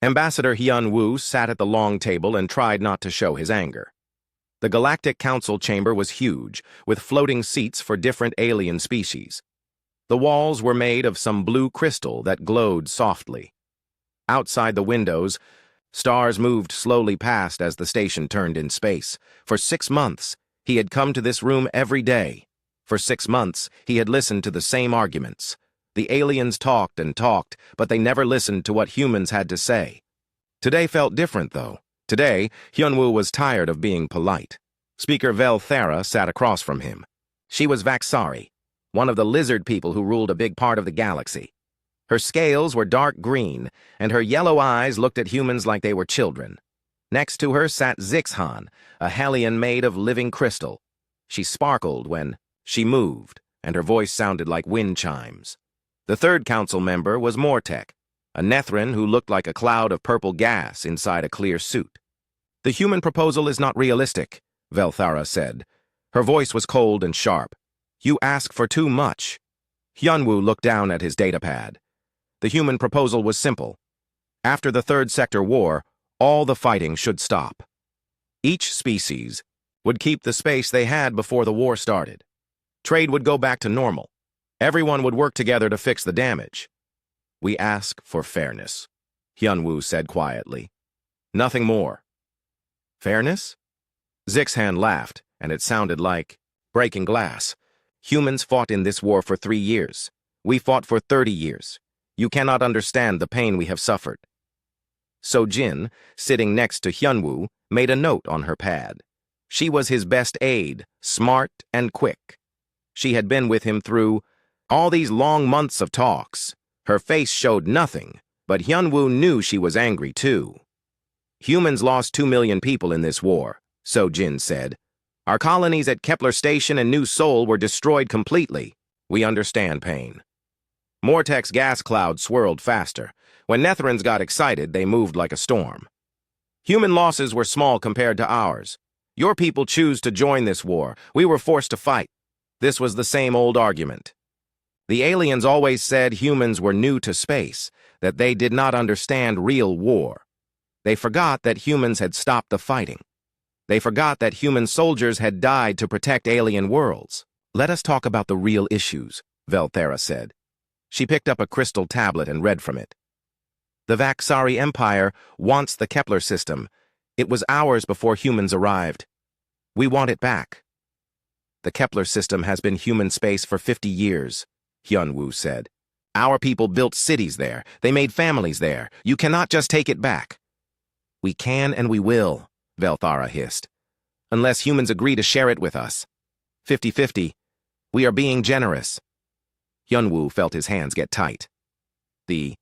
Ambassador Hyun-woo sat at the long table and tried not to show his anger. The Galactic Council chamber was huge, with floating seats for different alien species. The walls were made of some blue crystal that glowed softly. Outside the windows, stars moved slowly past as the station turned in space. For 6 months, he had come to this room every day. For 6 months, he had listened to the same arguments. The aliens talked and talked, but they never listened to what humans had to say. Today felt different, though. Today, Hyun-woo was tired of being polite. Speaker Vel Thera sat across from him. She was Vaxari, one of the lizard people who ruled a big part of the galaxy. Her scales were dark green, and her yellow eyes looked at humans like they were children. Next to her sat Zixhan, a hellion made of living crystal. She sparkled when she moved, and her voice sounded like wind chimes. The third council member was Mortek, a Nethrin who looked like a cloud of purple gas inside a clear suit. "The human proposal is not realistic," Velthara said. Her voice was cold and sharp. "You ask for too much." Hyun-woo looked down at his datapad. The human proposal was simple. After the Third Sector War, all the fighting should stop. Each species would keep the space they had before the war started. Trade would go back to normal. Everyone would work together to fix the damage. "We ask for fairness," Hyun-woo said quietly. "Nothing more." "Fairness?" Zixhan laughed, and it sounded like breaking glass. "Humans fought in this war for 3 years. We fought for 30 years. You cannot understand the pain we have suffered." So-jin, sitting next to Hyun-woo, made a note on her pad. She was his best aide, smart and quick. She had been with him through all these long months of talks. Her face showed nothing, but Hyun-woo knew she was angry too. "Humans lost 2 million people in this war," So-jin said. "Our colonies at Kepler Station and New Seoul were destroyed completely. We understand pain." Mortek's gas cloud swirled faster. When Netherins got excited, they moved like a storm. "Human losses were small compared to ours. Your people choose to join this war. We were forced to fight." This was the same old argument. The aliens always said humans were new to space, that they did not understand real war. They forgot that humans had stopped the fighting. They forgot that human soldiers had died to protect alien worlds. "Let us talk about the real issues," Velthera said. She picked up a crystal tablet and read from it. "The Vaxari Empire wants the Kepler system. It was ours before humans arrived. We want it back." "The Kepler system has been human space for 50 years, Hyun-woo said. "Our people built cities there. They made families there. You cannot just take it back." "We can and we will," Velthara hissed. "Unless humans agree to share it with us. 50-50. We are being generous." Hyun-woo felt his hands get tight. The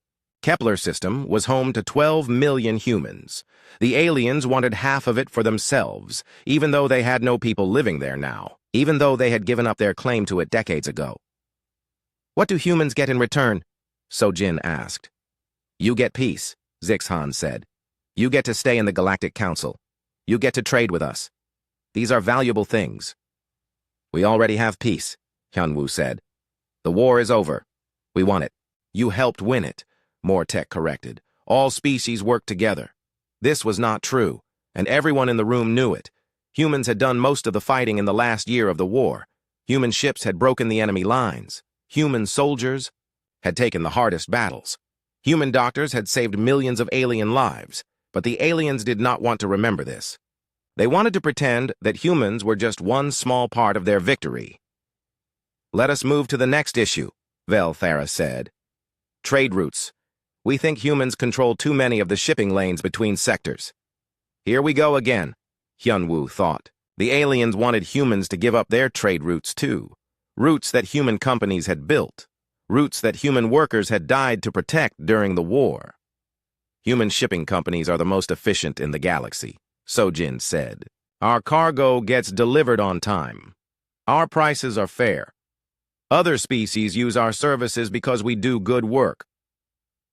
Kepler system was home to 12 million humans. The aliens wanted half of it for themselves, even though they had no people living there now, even though they had given up their claim to it decades ago. "What do humans get in return?" So-jin asked. "You get peace," Zixhan said. "You get to stay in the Galactic Council. You get to trade with us. These are valuable things." "We already have peace," Hyun-woo said. "The war is over. We won it." "You helped win it," Mortek corrected. "All species worked together." This was not true, and everyone in the room knew it. Humans had done most of the fighting in the last year of the war. Human ships had broken the enemy lines. Human soldiers had taken the hardest battles. Human doctors had saved millions of alien lives, but the aliens did not want to remember this. They wanted to pretend that humans were just one small part of their victory. "Let us move to the next issue," Velthara said. "Trade routes. We think humans control too many of the shipping lanes between sectors." "Here we go again," Hyun-woo thought. The aliens wanted humans to give up their trade routes too. Routes that human companies had built. Routes that human workers had died to protect during the war. "Human shipping companies are the most efficient in the galaxy," So-jin said. "Our cargo gets delivered on time. Our prices are fair. Other species use our services because we do good work."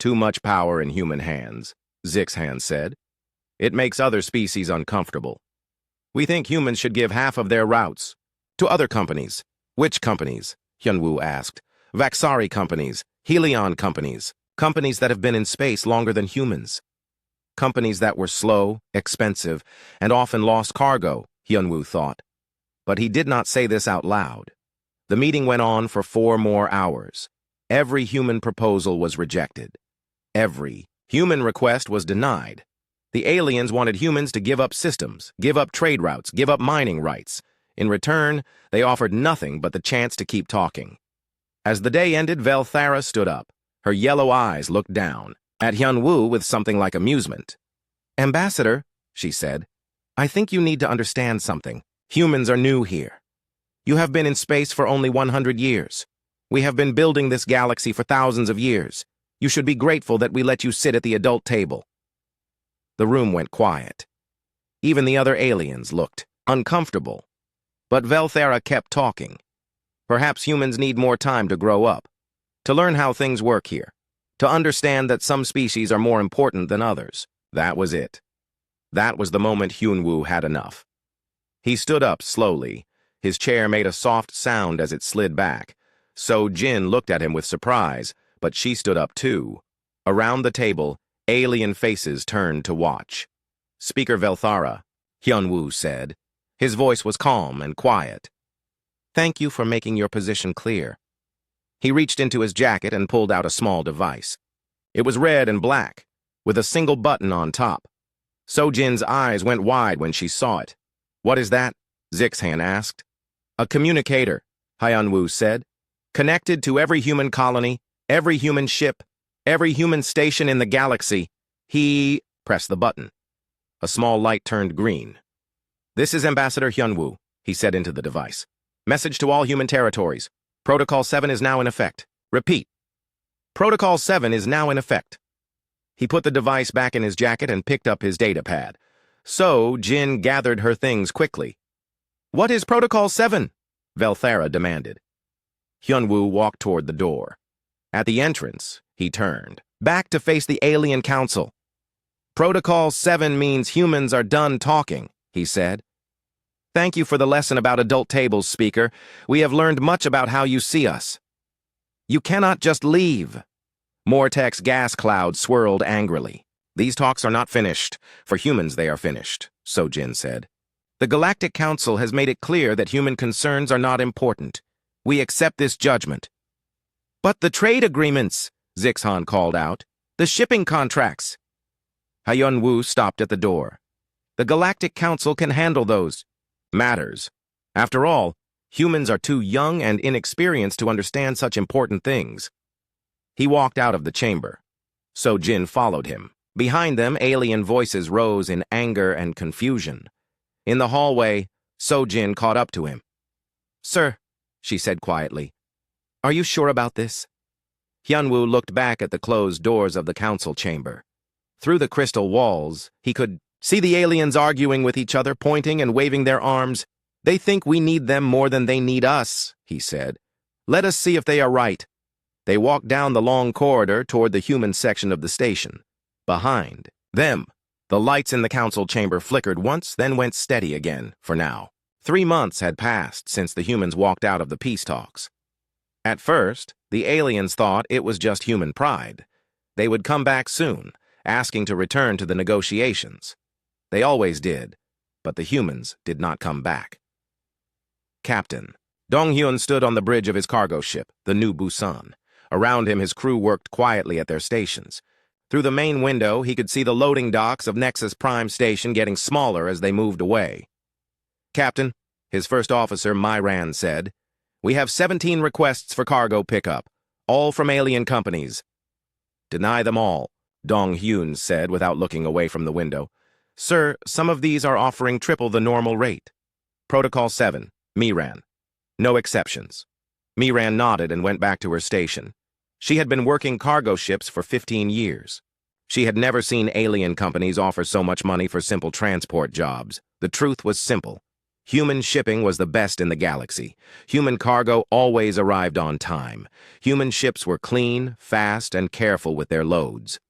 "Too much power in human hands," Zixhan said. "It makes other species uncomfortable. We think humans should give half of their routes to other companies." "Which companies?" Hyun-woo asked. "Vaxari companies, Helion companies, companies that have been in space longer than humans." companies that were slow, expensive, and often lost cargo, Hyunwoo thought. But he did not say this out loud. The meeting went on for 4 more hours. Every human proposal was rejected. Every human request was denied. The aliens wanted humans to give up systems, give up trade routes, give up mining rights. In return, they offered nothing but the chance to keep talking. As the day ended, Velthara stood up. Her yellow eyes looked down at Hyunwoo with something like amusement. "Ambassador," she said, "I think you need to understand something. Humans are new here. You have been in space for only 100 years. We have been building this galaxy for thousands of years. You should be grateful that we let you sit at the adult table." The room went quiet. Even the other aliens looked uncomfortable. But Velthara kept talking. Perhaps humans need more time to grow up, to learn how things work here, to understand that some species are more important than others. That was it. That was the moment Hyunwoo had enough. He stood up slowly. His chair made a soft sound as it slid back. So Jin looked at him with surprise, but she stood up too. Around the table, alien faces turned to watch. "Speaker Velthara," Hyunwoo said. His voice was calm and quiet. "Thank you for making your position clear." He reached into his jacket and pulled out a small device. It was red and black, with a single button on top. Sojin's eyes went wide when she saw it. "What is that?" Zixhan asked. "A communicator," Hyunwoo said. "Connected to every human colony, every human ship, every human station in the galaxy." He pressed the button. A small light turned green. "This is Ambassador Hyunwoo," he said into the device. "Message to all human territories. Protocol 7 is now in effect. Repeat. Protocol 7 is now in effect." He put the device back in his jacket and picked up his datapad. So Jin gathered her things quickly. "What is Protocol 7? Velthara demanded. Hyunwoo walked toward the door. At the entrance, he turned, back to face the Alien Council. "Protocol 7 means humans are done talking," he said. "Thank you for the lesson about adult tables, Speaker. We have learned much about how you see us." "You cannot just leave." Mortex gas clouds swirled angrily. "These talks are not finished. For humans, they are finished," Sojin said. "The Galactic Council has made it clear that human concerns are not important. We accept this judgment." "But the trade agreements," Zixhan called out. "The shipping contracts." Hyunwoo stopped at the door. "The Galactic Council can handle those matters. After all, humans are too young and inexperienced to understand such important things." He walked out of the chamber. Sojin followed him. Behind them, alien voices rose in anger and confusion. In the hallway, Sojin caught up to him. "Sir," she said quietly, "are you sure about this?" Hyunwoo looked back at the closed doors of the council chamber. Through the crystal walls, he could see the aliens arguing with each other, pointing and waving their arms. "They think we need them more than they need us," he said. "Let us see if they are right." They walked down the long corridor toward the human section of the station. Behind them, the lights in the council chamber flickered once, then went steady again, for now. 3 months had passed since the humans walked out of the peace talks. At first, the aliens thought it was just human pride. They would come back soon, asking to return to the negotiations. They always did, but the humans did not come back. Captain Donghyun stood on the bridge of his cargo ship, the New Busan. Around him, his crew worked quietly at their stations. Through the main window, he could see the loading docks of Nexus Prime Station getting smaller as they moved away. "Captain," his first officer, Myran, said, "we have 17 requests for cargo pickup, all from alien companies." "Deny them all," Donghyun said without looking away from the window. "Sir, some of these are offering triple the normal rate." "Protocol 7, Myran. No exceptions." Myran nodded and went back to her station. She had been working cargo ships for 15 years. She had never seen alien companies offer so much money for simple transport jobs. The truth was simple. Human shipping was the best in the galaxy. Human cargo always arrived on time. Human ships were clean, fast, and careful with their loads.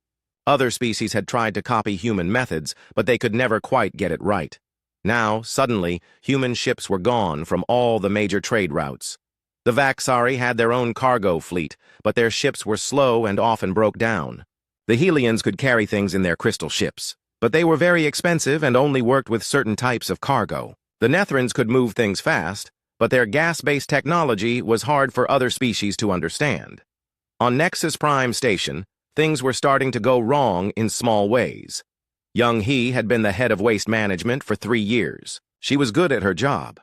Other species had tried to copy human methods, but they could never quite get it right. Now, suddenly, human ships were gone from all the major trade routes. The Vaxari had their own cargo fleet, but their ships were slow and often broke down. The Helians could carry things in their crystal ships, But they were very expensive and only worked with certain types of cargo. The Nethrons could move things fast, but their gas-based technology was hard for other species to understand. On Nexus Prime Station, things were starting to go wrong in small ways. Young He had been the head of waste management for 3 years. She was good at her job.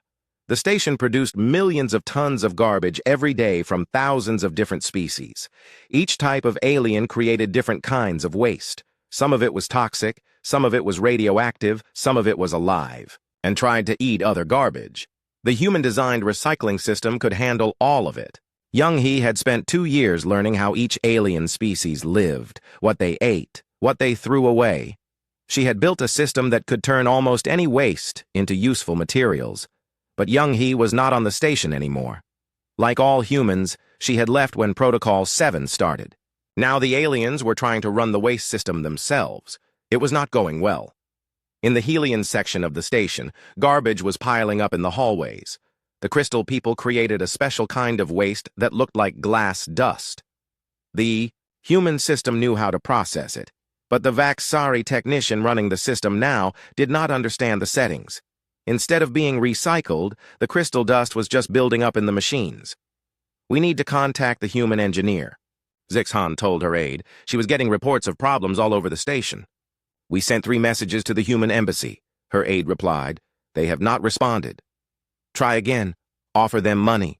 The station produced millions of tons of garbage every day from thousands of different species. Each type of alien created different kinds of waste. Some of it was toxic, some of it was radioactive, some of it was alive, and tried to eat other garbage. The human-designed recycling system could handle all of it. Young He had spent 2 years learning how each alien species lived, what they ate, what they threw away. She had built a system that could turn almost any waste into useful materials. But Young He was not on the station anymore. Like all humans, she had left when Protocol 7 started. Now the aliens were trying to run the waste system themselves. It was not going well. In the Helion section of the station, garbage was piling up in the hallways. The crystal people created a special kind of waste that looked like glass dust. The human system knew how to process it, but the Vaxari technician running the system now did not understand the settings. Instead of being recycled, the crystal dust was just building up in the machines. "We need to contact the human engineer," Zixhan told her aide. She was getting reports of problems all over the station. "We sent 3 messages to the human embassy," her aide replied. "They have not responded." "Try again. Offer them money."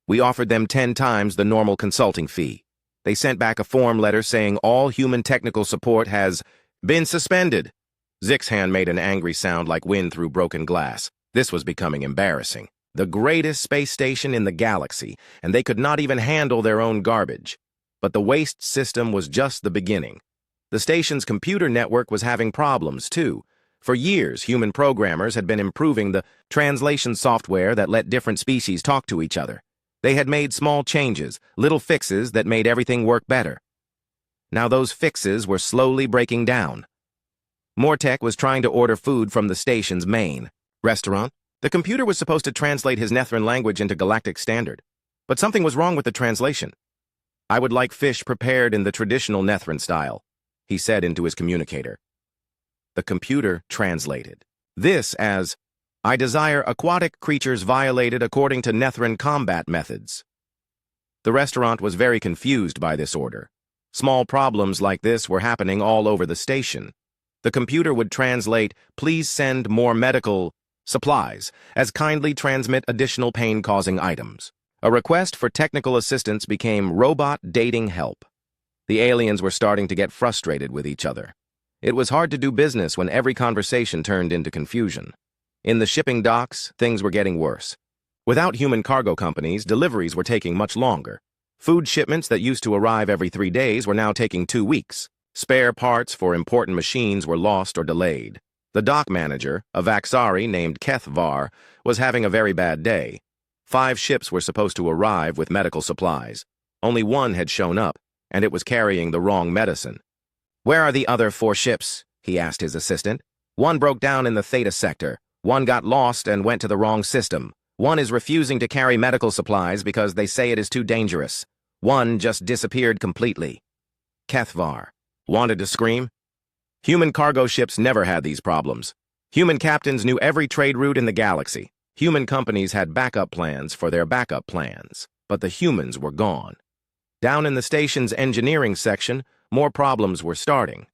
"We offered them 10 times the normal consulting fee. They sent back a form letter saying all human technical support has been suspended." Zixhan made an angry sound like wind through broken glass. This was becoming embarrassing. The greatest space station in the galaxy, and they could not even handle their own garbage. But the waste system was just the beginning. The station's computer network was having problems, too. For years, human programmers had been improving the translation software that let different species talk to each other. They had made small changes, little fixes that made everything work better. Now those fixes were slowly breaking down. Mortek was trying to order food from the station's main restaurant. The computer was supposed to translate his Nethran language into Galactic Standard, but something was wrong with the translation. "I would like fish prepared in the traditional Nethran style," he said into his communicator. The computer translated this as, "I desire aquatic creatures violated according to Nethran combat methods." The restaurant was very confused by this order. Small problems like this were happening all over the station. The computer would translate, "Please send more medical supplies," as kindly transmit additional pain-causing items. A request for technical assistance became robot dating help. The aliens were starting to get frustrated with each other. It was hard to do business when every conversation turned into confusion. In the shipping docks, things were getting worse. Without human cargo companies, deliveries were taking much longer. Food shipments that used to arrive every 3 days were now taking 2 weeks. Spare parts for important machines were lost or delayed. The dock manager, a Vaxari named Kethvar, was having a very bad day. 5 ships were supposed to arrive with medical supplies. Only 1 had shown up, and it was carrying the wrong medicine. "Where are the other 4 ships?" he asked his assistant. "1 broke down in the Theta sector. 1 got lost and went to the wrong system. 1 is refusing to carry medical supplies because they say it is too dangerous. 1 just disappeared completely." Kethvar wanted to scream. Human cargo ships never had these problems. Human captains knew every trade route in the galaxy. Human companies had backup plans for their backup plans, but the humans were gone. Down in the station's engineering section, more problems were starting.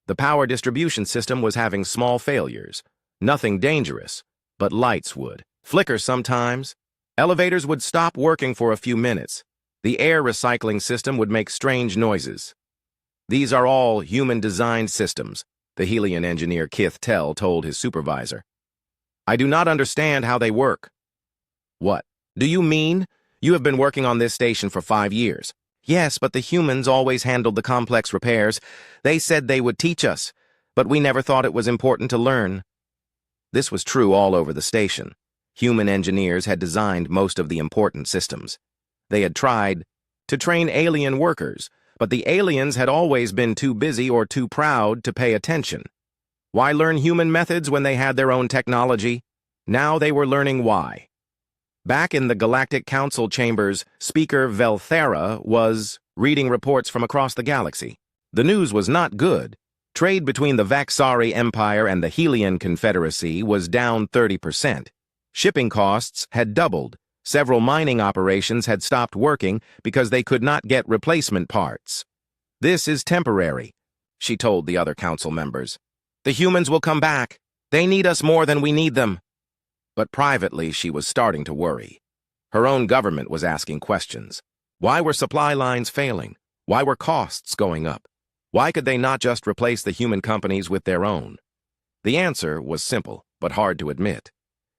The power distribution system was having small failures. Nothing dangerous, but lights would flicker sometimes. Elevators would stop working for a few minutes. The air recycling system would make strange noises. "These are all human-designed systems," the Helion engineer Kith Tell told his supervisor. "I do not understand how they work." "What do you mean? You have been working on this station for 5 years. "Yes, but the humans always handled the complex repairs. They said they would teach us, but we never thought it was important to learn." This was true all over the station. Human engineers had designed most of the important systems. They had tried to train alien workers, but the aliens had always been too busy or too proud to pay attention. Why learn human methods when they had their own technology? Now they were learning why. Back in the Galactic Council chambers, Speaker Velthera was reading reports from across the galaxy. The news was not good. Trade between the Vaxari Empire and the Helian Confederacy was down 30%. Shipping costs had doubled. Several mining operations had stopped working because they could not get replacement parts. "This is temporary," she told the other council members. "The humans will come back. They need us more than we need them." But privately, she was starting to worry. Her own government was asking questions. Why were supply lines failing? Why were costs going up? Why could they not just replace the human companies with their own? The answer was simple, but hard to admit.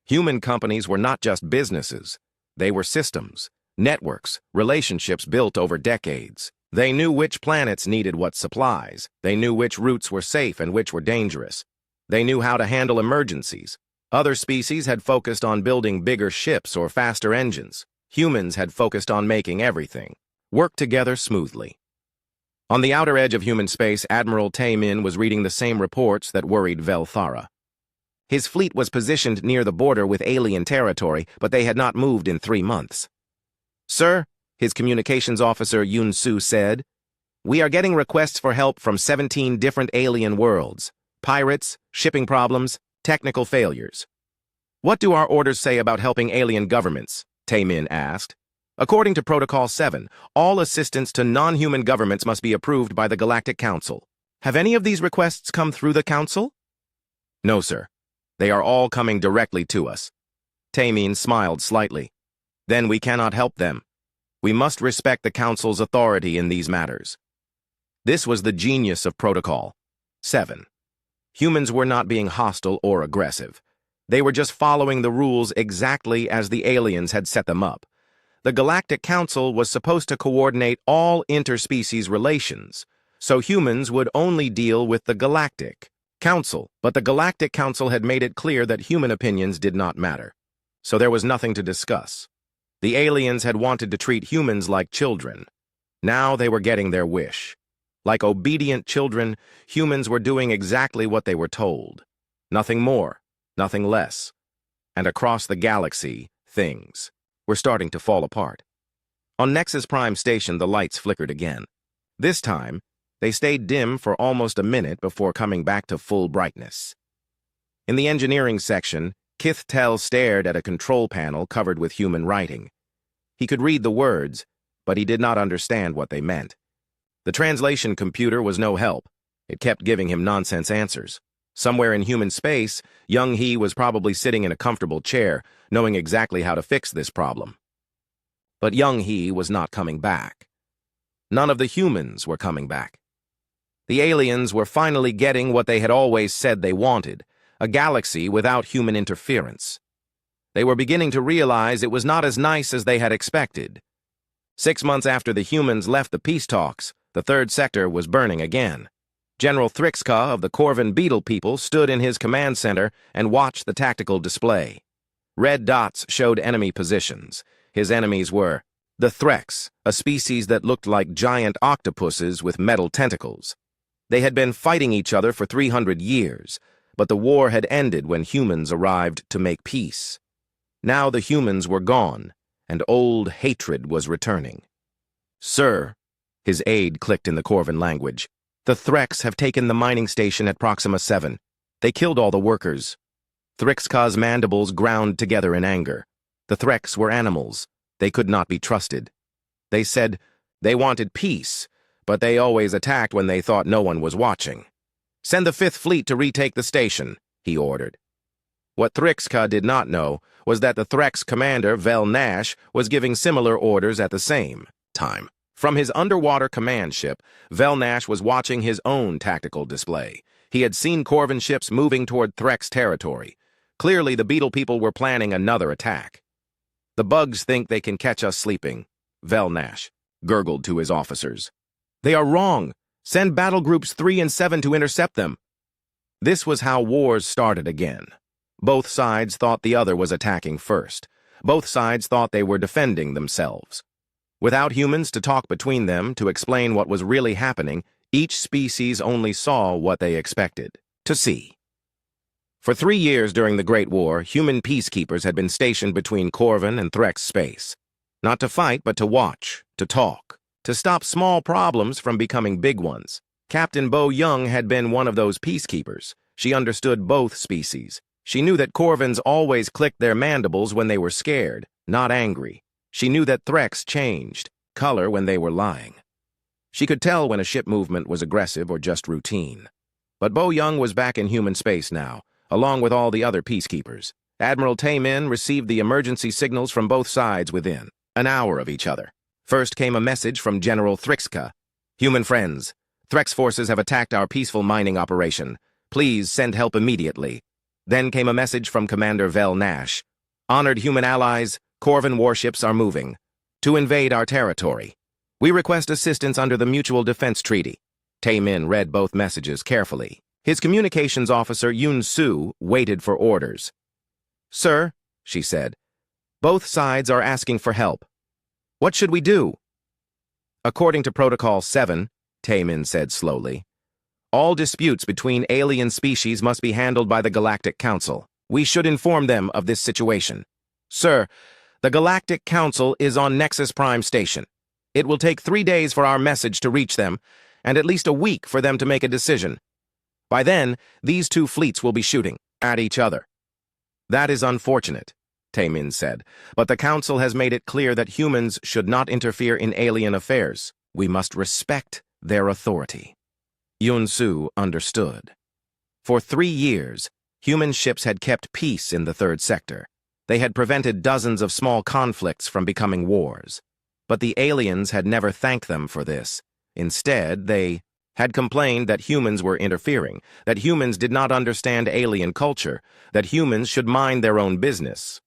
Human companies were not just businesses. They were systems, networks, relationships built over decades. They knew which planets needed what supplies. They knew which routes were safe and which were dangerous. They knew how to handle emergencies. Other species had focused on building bigger ships or faster engines. Humans had focused on making everything work together smoothly. On the outer edge of human space, Admiral Tae-min was reading the same reports that worried Velthara. His fleet was positioned near the border with alien territory, but they had not moved in 3 months. "Sir," his communications officer Yun-Su said, "we are getting requests for help from 17 different alien worlds. Pirates, shipping problems, technical failures." "What do our orders say about helping alien governments?" Tae-min asked. "According to Protocol 7, all assistance to non-human governments must be approved by the Galactic Council. Have any of these requests come through the Council?" "No, sir. They are all coming directly to us." Tae-min smiled slightly. "Then we cannot help them. We must respect the Council's authority in these matters." This was the genius of Protocol 7. Humans were not being hostile or aggressive. They were just following the rules exactly as the aliens had set them up. The Galactic Council was supposed to coordinate all interspecies relations, so humans would only deal with the Galactic Council, but the Galactic Council had made it clear that human opinions did not matter, so there was nothing to discuss. The aliens had wanted to treat humans like children. Now they were getting their wish. Like obedient children, humans were doing exactly what they were told. Nothing more, nothing less. And across the galaxy, things were starting to fall apart. On Nexus Prime Station, the lights flickered again. This time, they stayed dim for almost a minute before coming back to full brightness. In the engineering section, Kith Tel stared at a control panel covered with human writing. He could read the words, but he did not understand what they meant. The translation computer was no help. It kept giving him nonsense answers. Somewhere in human space, young He was probably sitting in a comfortable chair, knowing exactly how to fix this problem. But young He was not coming back. None of the humans were coming back. The aliens were finally getting what they had always said they wanted, a galaxy without human interference. They were beginning to realize it was not as nice as they had expected. 6 months after the humans left the peace talks, the third sector was burning again. General Thrixka of the Corvin Beetle people stood in his command center and watched the tactical display. Red dots showed enemy positions. His enemies were the Threx, a species that looked like giant octopuses with metal tentacles. They had been fighting each other for 300 years, but the war had ended when humans arrived to make peace. Now the humans were gone, and old hatred was returning. "Sir," his aide clicked in the Corvin language, "the Threx have taken the mining station at Proxima 7. They killed all the workers." Thrixka's mandibles ground together in anger. The Threx were animals. They could not be trusted. They said they wanted peace, but they always attacked when they thought no one was watching. "Send the 5th Fleet to retake the station," he ordered. What Thrixka did not know was that the Threx commander, Vel Nash, was giving similar orders at the same time. From his underwater command ship, Vel Nash was watching his own tactical display. He had seen Corvin ships moving toward Threx territory. Clearly, the Beetle people were planning another attack. "The bugs think they can catch us sleeping," Vel Nash gurgled to his officers. "They are wrong. Send battle groups 3 and 7 to intercept them." This was how wars started again. Both sides thought the other was attacking first. Both sides thought they were defending themselves. Without humans to talk between them to explain what was really happening, each species only saw what they expected to see. For 3 years during the Great War, human peacekeepers had been stationed between Corvin and Threx space. Not to fight, but to watch, to talk, to stop small problems from becoming big ones. Captain Bo Young had been one of those peacekeepers. She understood both species. She knew that Corvins always clicked their mandibles when they were scared, not angry. She knew that Threx changed color when they were lying. She could tell when a ship movement was aggressive or just routine. But Bo Young was back in human space now, along with all the other peacekeepers. Admiral Taemin received the emergency signals from both sides within an hour of each other. First came a message from General Thrixka. "Human friends, Threx forces have attacked our peaceful mining operation. Please send help immediately." Then came a message from Commander Vel Nash. "Honored human allies, Corvin warships are moving to invade our territory. We request assistance under the Mutual Defense Treaty." Taemin read both messages carefully. His communications officer, Yun Su, waited for orders. "Sir," she said, "both sides are asking for help. What should we do?" "According to Protocol 7, Taemin said slowly, "all disputes between alien species must be handled by the Galactic Council. We should inform them of this situation. Sir, the Galactic Council is on Nexus Prime Station. It will take 3 days for our message to reach them, and at least a week for them to make a decision. By then, these two fleets will be shooting at each other." "That is unfortunate," Taemin said, "but the Council has made it clear that humans should not interfere in alien affairs. We must respect their authority." Yun Su understood. For 3 years, human ships had kept peace in the third sector. They had prevented dozens of small conflicts from becoming wars. But the aliens had never thanked them for this. Instead, they had complained that humans were interfering, that humans did not understand alien culture, that humans should mind their own business.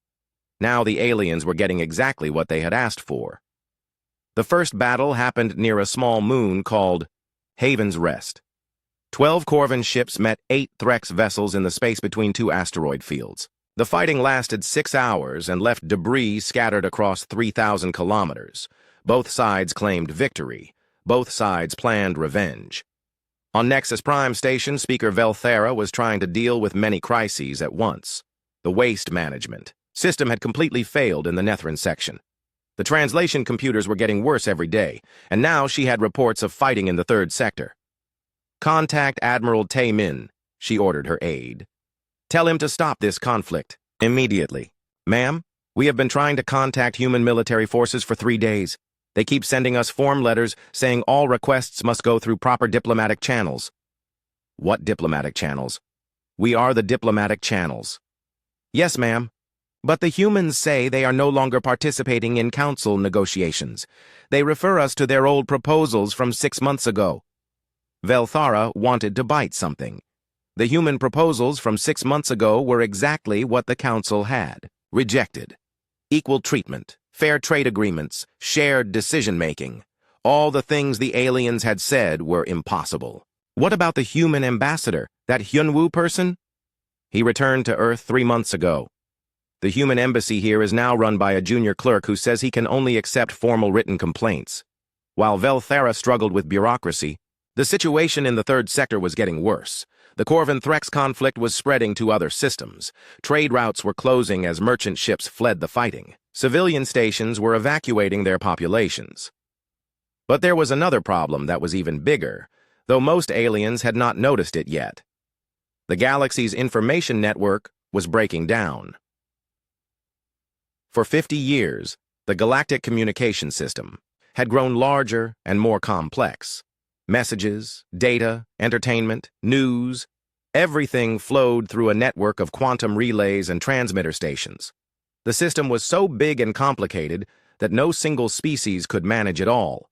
Now the aliens were getting exactly what they had asked for. The first battle happened near a small moon called Haven's Rest. 12 Corvin ships met 8 Threx vessels in the space between 2 asteroid fields. The fighting lasted 6 hours and left debris scattered across 3,000 kilometers. Both sides claimed victory. Both sides planned revenge. On Nexus Prime Station, Speaker Velthera was trying to deal with many crises at once. The waste management system had completely failed in the Nethrin section. The translation computers were getting worse every day, and now she had reports of fighting in the third sector. "Contact Admiral Taemin," she ordered her aide. "Tell him to stop this conflict immediately." "Ma'am, we have been trying to contact human military forces for 3 days. They keep sending us form letters saying all requests must go through proper diplomatic channels." "What diplomatic channels?" "We are the diplomatic channels." "Yes, ma'am. But the humans say they are no longer participating in council negotiations. They refer us to their old proposals from 6 months ago." Velthara wanted to bite something. The human proposals from 6 months ago were exactly what the council had rejected. Equal treatment, fair trade agreements, shared decision-making. All the things the aliens had said were impossible. What about the human ambassador, that Hyunwoo person? He returned to Earth 3 months ago. The human embassy here is now run by a junior clerk who says he can only accept formal written complaints. While Velthera struggled with bureaucracy, the situation in the third sector was getting worse. The Corvin-Threx conflict was spreading to other systems. Trade routes were closing as merchant ships fled the fighting. Civilian stations were evacuating their populations. But there was another problem that was even bigger, though most aliens had not noticed it yet. The galaxy's information network was breaking down. For 50 years, the galactic communication system had grown larger and more complex. Messages, data, entertainment, news, everything flowed through a network of quantum relays and transmitter stations. The system was so big and complicated that no single species could manage it all.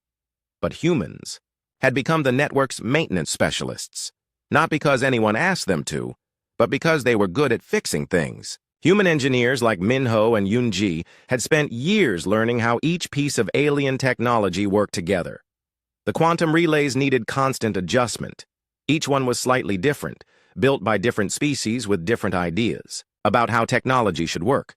But humans had become the network's maintenance specialists, not because anyone asked them to, but because they were good at fixing things. Human engineers like Minho and Yunji had spent years learning how each piece of alien technology worked together. The quantum relays needed constant adjustment. Each one was slightly different, built by different species with different ideas about how technology should work.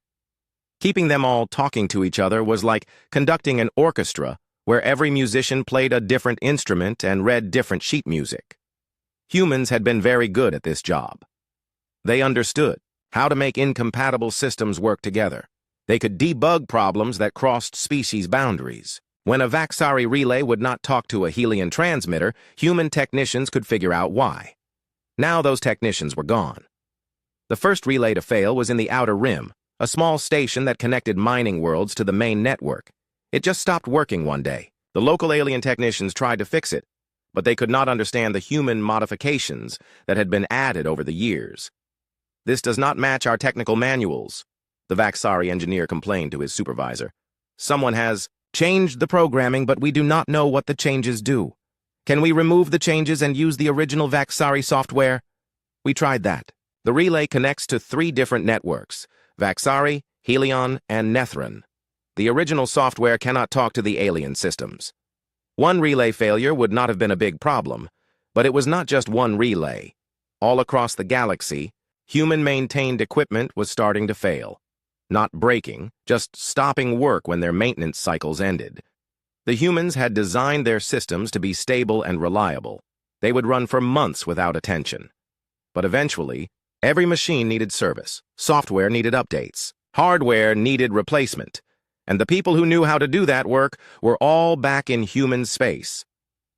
Keeping them all talking to each other was like conducting an orchestra where every musician played a different instrument and read different sheet music. Humans had been very good at this job. They understood how to make incompatible systems work together. They could debug problems that crossed species boundaries. When a Vaxari relay would not talk to a Helion transmitter, human technicians could figure out why. Now those technicians were gone. The first relay to fail was in the Outer Rim, a small station that connected mining worlds to the main network. It just stopped working one day. The local alien technicians tried to fix it, but they could not understand the human modifications that had been added over the years. "This does not match our technical manuals," the Vaxari engineer complained to his supervisor. "Someone has changed the programming, but we do not know what the changes do. Can we remove the changes and use the original Vaxari software?" We tried that. The relay connects to 3 different networks: Vaxari, Helion, and Nethron. The original software cannot talk to the alien systems. One relay failure would not have been a big problem, but it was not just one relay. All across the galaxy, human-maintained equipment was starting to fail. Not breaking, just stopping work when their maintenance cycles ended. The humans had designed their systems to be stable and reliable. They would run for months without attention. But eventually, every machine needed service, software needed updates, hardware needed replacement, and the people who knew how to do that work were all back in human space.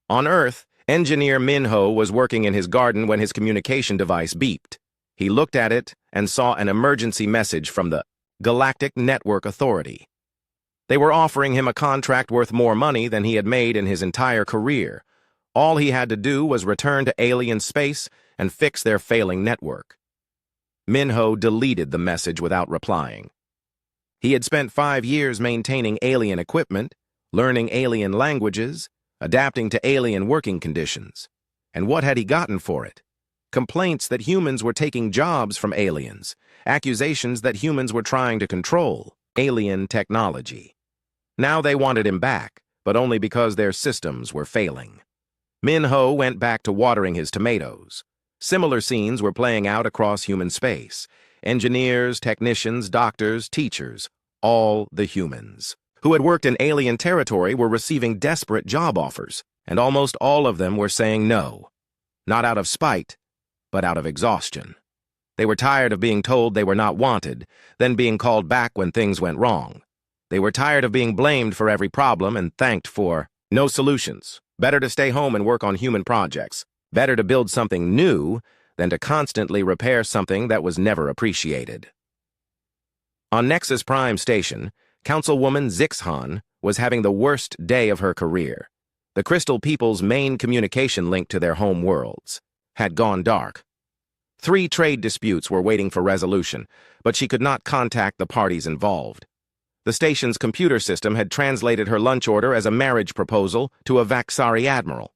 On Earth, engineer Minho was working in his garden when his communication device beeped. He looked at it and saw an emergency message from the Galactic Network Authority. They were offering him a contract worth more money than he had made in his entire career. All he had to do was return to alien space and fix their failing network. Minho deleted the message without replying. He had spent 5 years maintaining alien equipment, learning alien languages, adapting to alien working conditions. And what had he gotten for it? Complaints that humans were taking jobs from aliens, accusations that humans were trying to control alien technology. Now they wanted him back, but only because their systems were failing. Minho went back to watering his tomatoes. Similar scenes were playing out across human space. Engineers, technicians, doctors, teachers, all the humans who had worked in alien territory were receiving desperate job offers, and almost all of them were saying no. Not out of spite, but out of exhaustion. They were tired of being told they were not wanted, then being called back when things went wrong. They were tired of being blamed for every problem and thanked for no solutions. Better to stay home and work on human projects. Better to build something new than to constantly repair something that was never appreciated. On Nexus Prime Station, Councilwoman Zixhan was having the worst day of her career. The Crystal People's main communication link to their home worlds had gone dark. 3 trade disputes were waiting for resolution, but she could not contact the parties involved. The station's computer system had translated her lunch order as a marriage proposal to a Vaxari admiral.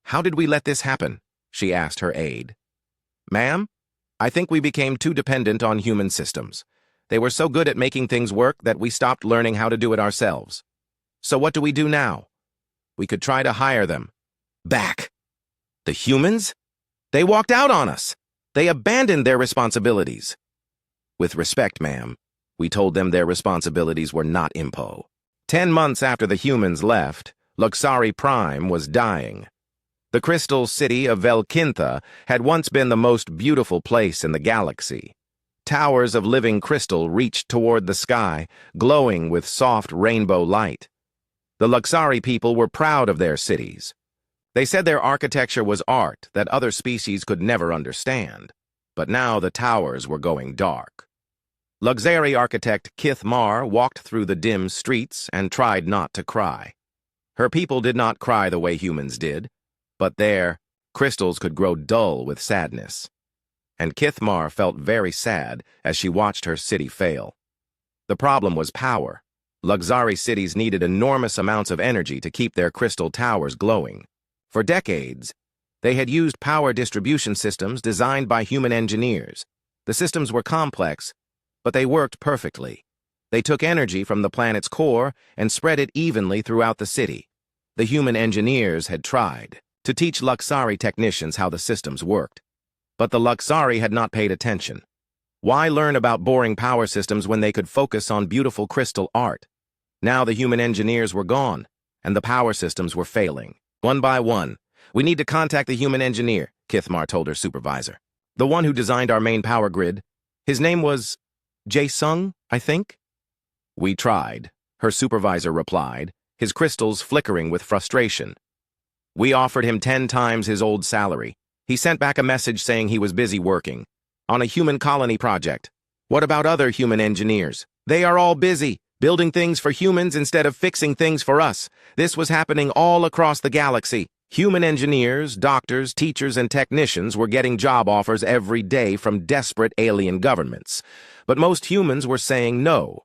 "How did we let this happen?" she asked her aide. "Ma'am, I think we became too dependent on human systems. They were so good at making things work that we stopped learning how to do it ourselves. So what do we do now? We could try to hire them back." "The humans? They walked out on us. They abandoned their responsibilities." "With respect, ma'am, we told them their responsibilities were not impo." 10 months after the humans left, Luxari Prime was dying. The crystal city of Velkintha had once been the most beautiful place in the galaxy. Towers of living crystal reached toward the sky, glowing with soft rainbow light. The Luxari people were proud of their cities. They said their architecture was art that other species could never understand. But now the towers were going dark. Luxari architect Kith Mar walked through the dim streets and tried not to cry. Her people did not cry the way humans did, but their crystals could grow dull with sadness. And Kithmar felt very sad as she watched her city fail. The problem was power. Luxari cities needed enormous amounts of energy to keep their crystal towers glowing. For decades, they had used power distribution systems designed by human engineers. The systems were complex, but they worked perfectly. They took energy from the planet's core and spread it evenly throughout the city. The human engineers had tried to teach Luxari technicians how the systems worked. But the Luxari had not paid attention. Why learn about boring power systems when they could focus on beautiful crystal art? Now the human engineers were gone, and the power systems were failing. One by one, "We need to contact the human engineer," Kithmar told her supervisor. "The one who designed our main power grid. His name was Jae Sung, I think?" "We tried," her supervisor replied. his crystals flickering with frustration. We offered him 10 times his old salary. He sent back a message saying he was busy working on a human colony project. What about other human engineers? They are all busy, building things for humans instead of fixing things for us. This was happening all across the galaxy. Human engineers, doctors, teachers, and technicians were getting job offers every day from desperate alien governments. But most humans were saying no.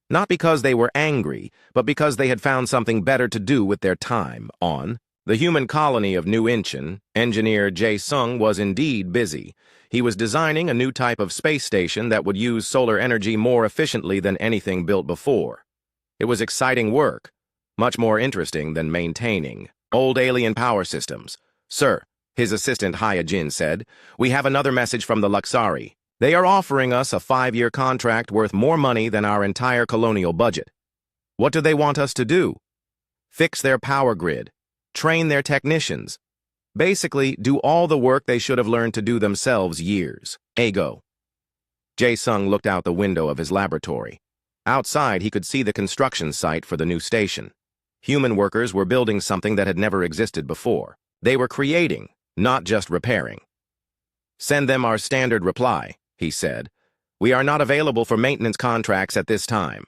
Not because they were angry, but because they had found something better to do with their time. On the human colony of New Incheon, engineer Jae Sung was indeed busy. He was designing a new type of space station that would use solar energy more efficiently than anything built before. It was exciting work, much more interesting than maintaining old alien power systems. Sir, his assistant Hyojin said, we have another message from the Luxari. They are offering us a 5-year contract worth more money than our entire colonial budget. What do they want us to do? Fix their power grid, train their technicians, basically do all the work they should have learned to do themselves years ago. Jae Sung looked out the window of his laboratory. Outside, he could see the construction site for the new station. Human workers were building something that had never existed before. They were creating, not just repairing. Send them our standard reply, he said. We are not available for maintenance contracts at this time.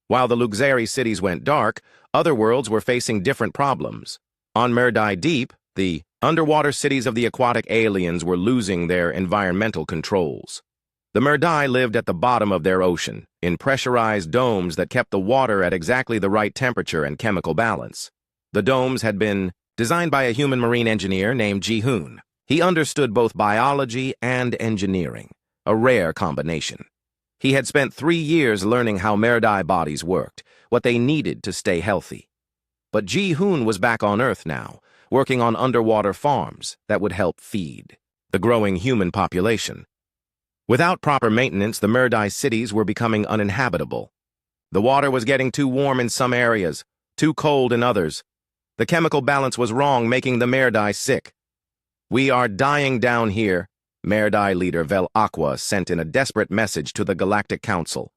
While the Luxari cities went dark, other worlds were facing different problems. On Merdai Deep, the underwater cities of the aquatic aliens were losing their environmental controls. The Merdai lived at the bottom of their ocean, in pressurized domes that kept the water at exactly the right temperature and chemical balance. The domes had been designed by a human marine engineer named Ji-hoon. He understood both biology and engineering, a rare combination. He had spent 3 years learning how Merdai bodies worked, what they needed to stay healthy. But Ji-hoon was back on Earth now, working on underwater farms that would help feed the growing human population. Without proper maintenance, the Merdai cities were becoming uninhabitable. The water was getting too warm in some areas, too cold in others. The chemical balance was wrong, making the Merdai sick. We are dying down here, Merdai leader Vel Aqua sent in a desperate message to the Galactic Council.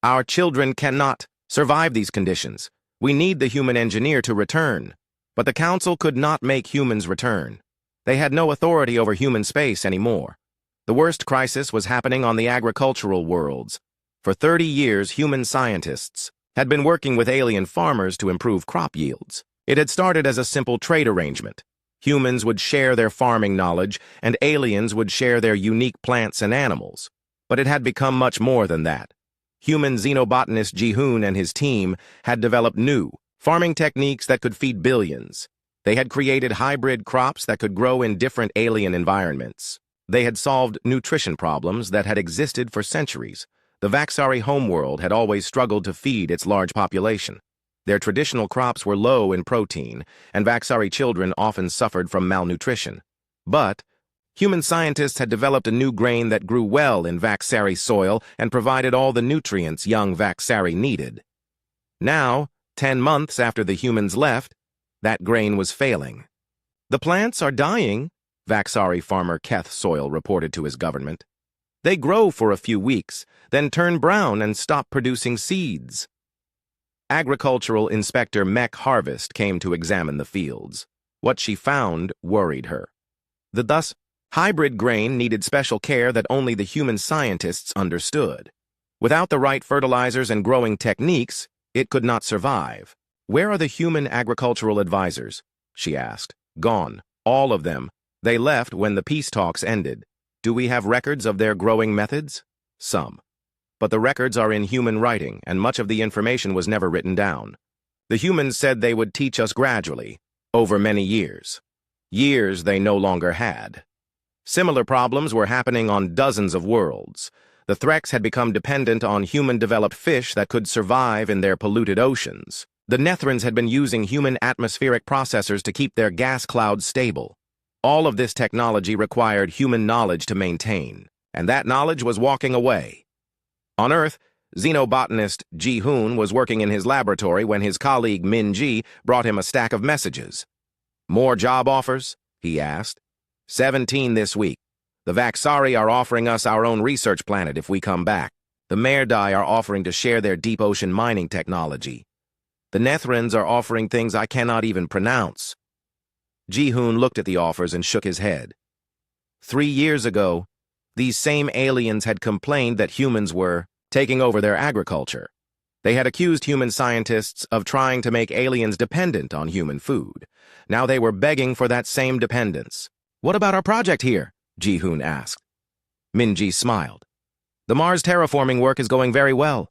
Our children cannot survive these conditions. We need the human engineer to return. But the Council could not make humans return. They had no authority over human space anymore. The worst crisis was happening on the agricultural worlds. For 30 years, human scientists had been working with alien farmers to improve crop yields. It had started as a simple trade arrangement. Humans would share their farming knowledge, and aliens would share their unique plants and animals. But it had become much more than that. Human xenobotanist Ji-hoon and his team had developed new farming techniques that could feed billions. They had created hybrid crops that could grow in different alien environments. They had solved nutrition problems that had existed for centuries. The Vaxari homeworld had always struggled to feed its large population. Their traditional crops were low in protein, and Vaxari children often suffered from malnutrition. But human scientists had developed a new grain that grew well in Vaxari soil and provided all the nutrients young Vaxari needed. Now, 10 months after the humans left, that grain was failing. The plants are dying, Vaxari farmer Keth Soil reported to his government. They grow for a few weeks, then turn brown and stop producing seeds. Agricultural Inspector Mech Harvest came to examine the fields. What she found worried her. The thus hybrid grain needed special care that only the human scientists understood. Without the right fertilizers and growing techniques, it could not survive. Where are the human agricultural advisors? She asked. Gone. All of them. They left when the peace talks ended. Do we have records of their growing methods? Some. But the records are in human writing, and much of the information was never written down. The humans said they would teach us gradually, over many years. Years they no longer had. Similar problems were happening on dozens of worlds. The Threks had become dependent on human-developed fish that could survive in their polluted oceans. The Nethrons had been using human atmospheric processors to keep their gas clouds stable. All of this technology required human knowledge to maintain, and that knowledge was walking away. On Earth, xenobotanist Ji-hoon was working in his laboratory when his colleague Min-ji brought him a stack of messages. More job offers? He asked. 17 this week. The Vaxari are offering us our own research planet if we come back. The Merdai are offering to share their deep ocean mining technology. The Nethrans are offering things I cannot even pronounce. Ji-hoon looked at the offers and shook his head. 3 years ago, these same aliens had complained that humans were taking over their agriculture. They had accused human scientists of trying to make aliens dependent on human food. Now they were begging for that same dependence. "What about our project here?" Ji-hoon asked. Min-ji smiled. "The Mars terraforming work is going very well.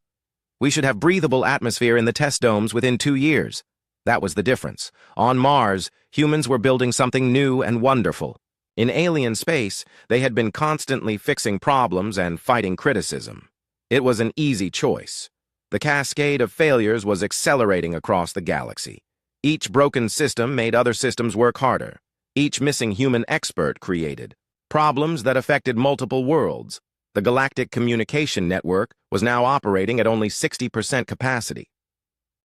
We should have breathable atmosphere in the test domes within 2 years. That was the difference. On Mars, humans were building something new and wonderful. In alien space, they had been constantly fixing problems and fighting criticism. It was an easy choice. The cascade of failures was accelerating across the galaxy. Each broken system made other systems work harder. Each missing human expert created problems that affected multiple worlds. The Galactic Communication Network was now operating at only 60% capacity.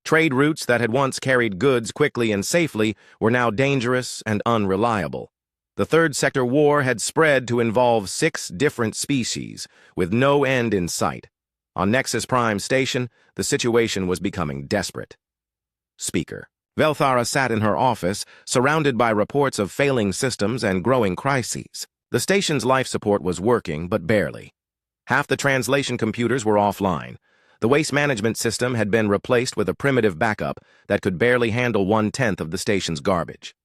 Trade routes that had once carried goods quickly and safely were now dangerous and unreliable. The Third Sector War had spread to involve 6 different species, with no end in sight. On Nexus Prime Station, the situation was becoming desperate. Speaker. Velthara sat in her office, surrounded by reports of failing systems and growing crises. The station's life support was working, but barely. Half the translation computers were offline. The waste management system had been replaced with a primitive backup that could barely handle 1/10 of the station's garbage.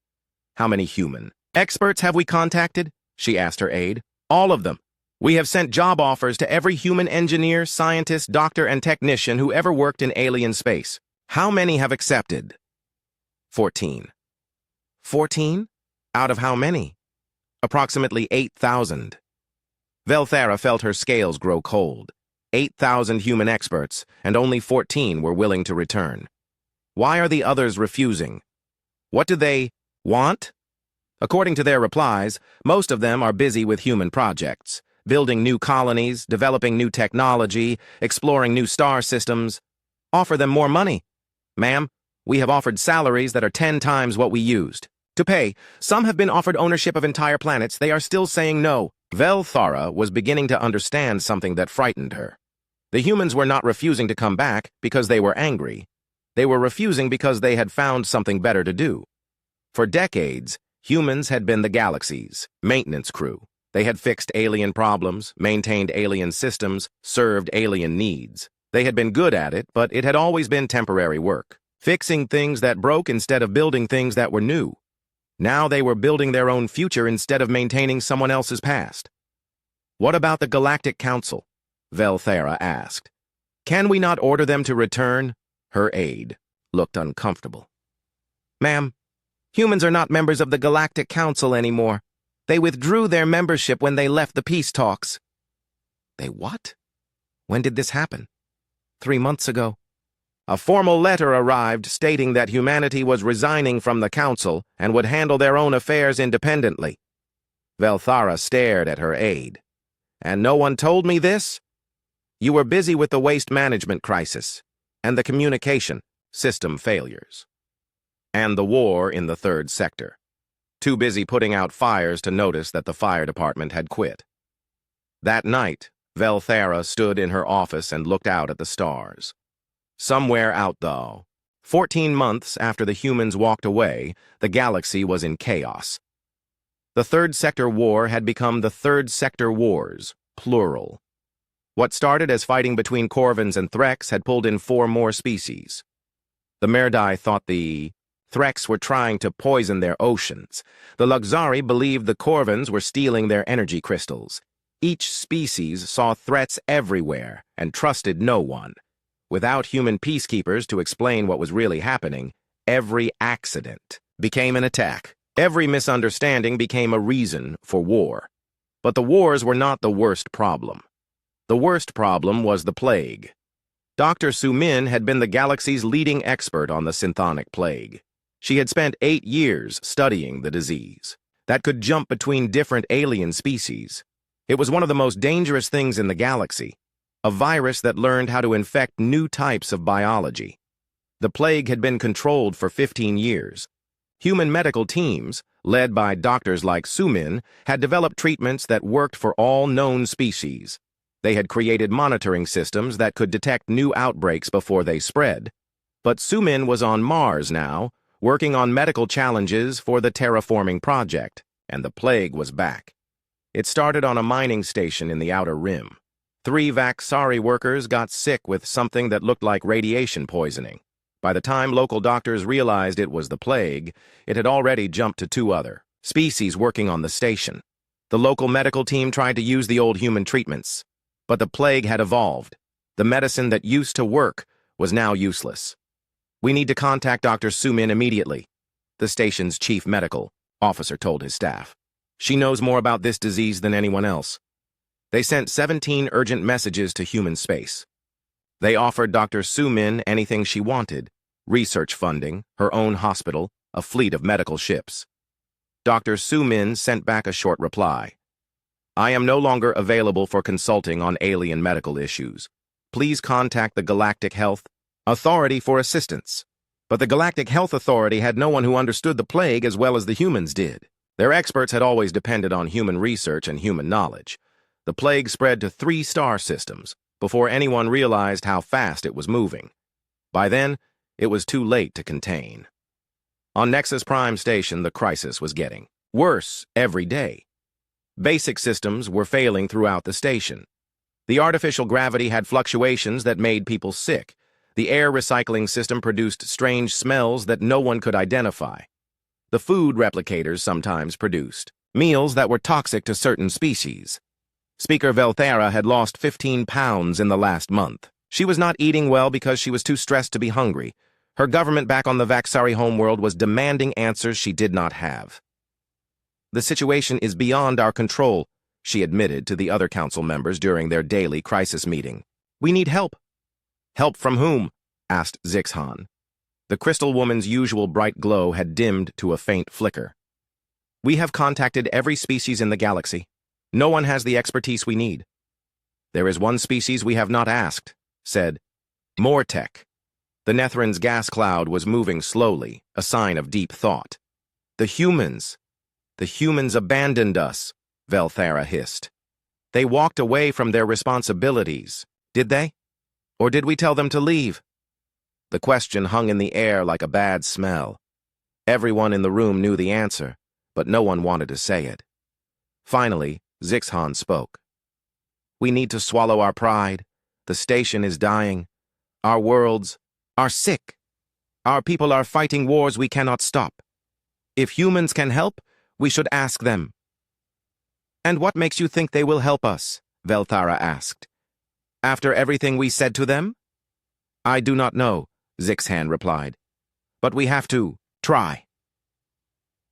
"How many human experts have we contacted?" she asked her aide. "All of them. We have sent job offers to every human engineer, scientist, doctor, and technician who ever worked in alien space. How many have accepted?" 14. 14? Out of how many? Approximately 8,000. Velthara felt her scales grow cold. 8,000 human experts, and only 14 were willing to return. Why are the others refusing? What do they want? According to their replies, most of them are busy with human projects, building new colonies, developing new technology, exploring new star systems. Offer them more money. "Ma'am, we have offered salaries that are 10 times what we used. To pay, some have been offered ownership of entire planets. They are still saying no." Velthara was beginning to understand something that frightened her. The humans were not refusing to come back because they were angry. They were refusing because they had found something better to do. For decades, humans had been the galaxy's maintenance crew. They had fixed alien problems, maintained alien systems, served alien needs. They had been good at it, but it had always been temporary work, fixing things that broke instead of building things that were new. Now they were building their own future instead of maintaining someone else's past. "What about the Galactic Council?" Velthara asked. "Can we not order them to return?" Her aide looked uncomfortable. "Ma'am, humans are not members of the Galactic Council anymore. They withdrew their membership when they left the peace talks." "They what? When did this happen?" 3 months ago. A formal letter arrived stating that humanity was resigning from the council and would handle their own affairs independently. Velthara stared at her aide. "And no one told me this? You were busy with the waste management crisis and the communication system failures and the war in the Third Sector. Too busy putting out fires to notice that the fire department had quit." That night, Velthara stood in her office and looked out at the stars. Somewhere out, though, 14 months after the humans walked away, the galaxy was in chaos. The Third Sector War had become the Third Sector Wars, plural. What started as fighting between Corvins and Threks had pulled in 4 more species. The Merdai thought the Threks were trying to poison their oceans. The Luxari believed the Corvins were stealing their energy crystals. Each species saw threats everywhere and trusted no one. Without human peacekeepers to explain what was really happening, every accident became an attack. Every misunderstanding became a reason for war. But the wars were not the worst problem. The worst problem was the plague. Dr. Su-min had been the galaxy's leading expert on the synthonic plague. She had spent 8 years studying the disease that could jump between different alien species. It was one of the most dangerous things in the galaxy, a virus that learned how to infect new types of biology. The plague had been controlled for 15 years. Human medical teams, led by doctors like Su-min, had developed treatments that worked for all known species. They had created monitoring systems that could detect new outbreaks before they spread. But Sumin was on Mars now, working on medical challenges for the terraforming project, and the plague was back. It started on a mining station in the Outer Rim. 3 Vaxari workers got sick with something that looked like radiation poisoning. By the time local doctors realized it was the plague, it had already jumped to 2 other species working on the station. The local medical team tried to use the old human treatments, but the plague had evolved. The medicine that used to work was now useless. "We need to contact Dr. Sumin immediately," the station's chief medical officer told his staff. "She knows more about this disease than anyone else." They sent 17 urgent messages to human space. They offered Dr. Sumin anything she wanted: research funding, her own hospital, a fleet of medical ships. Dr. Sumin sent back a short reply. "I am no longer available for consulting on alien medical issues. Please contact the Galactic Health Authority for assistance." But the Galactic Health Authority had no one who understood the plague as well as the humans did. Their experts had always depended on human research and human knowledge. The plague spread to 3 star systems before anyone realized how fast it was moving. By then, it was too late to contain. On Nexus Prime Station, the crisis was getting worse every day. Basic systems were failing throughout the station. The artificial gravity had fluctuations that made people sick. The air recycling system produced strange smells that no one could identify. The food replicators sometimes produced meals that were toxic to certain species. Speaker Velthera had lost 15 pounds in the last month. She was not eating well because she was too stressed to be hungry. Her government back on the Vaxari homeworld was demanding answers she did not have. "The situation is beyond our control," she admitted to the other council members during their daily crisis meeting. "We need help." "Help from whom?" asked Zixhan. The crystal woman's usual bright glow had dimmed to a faint flicker. "We have contacted every species in the galaxy. No one has the expertise we need." "There is one species we have not asked," said Mortech. The Nethran's gas cloud was moving slowly, a sign of deep thought. "The humans. The humans abandoned us," Velthera hissed. "They walked away from their responsibilities, did they? Or did we tell them to leave?" The question hung in the air like a bad smell. Everyone in the room knew the answer, but no one wanted to say it. Finally, Zixhan spoke. "We need to swallow our pride. The station is dying. Our worlds are sick. Our people are fighting wars we cannot stop. If humans can help, we should ask them." "And what makes you think they will help us?" Velthara asked. "After everything we said to them?" "I do not know," Zixhan replied. "But we have to try."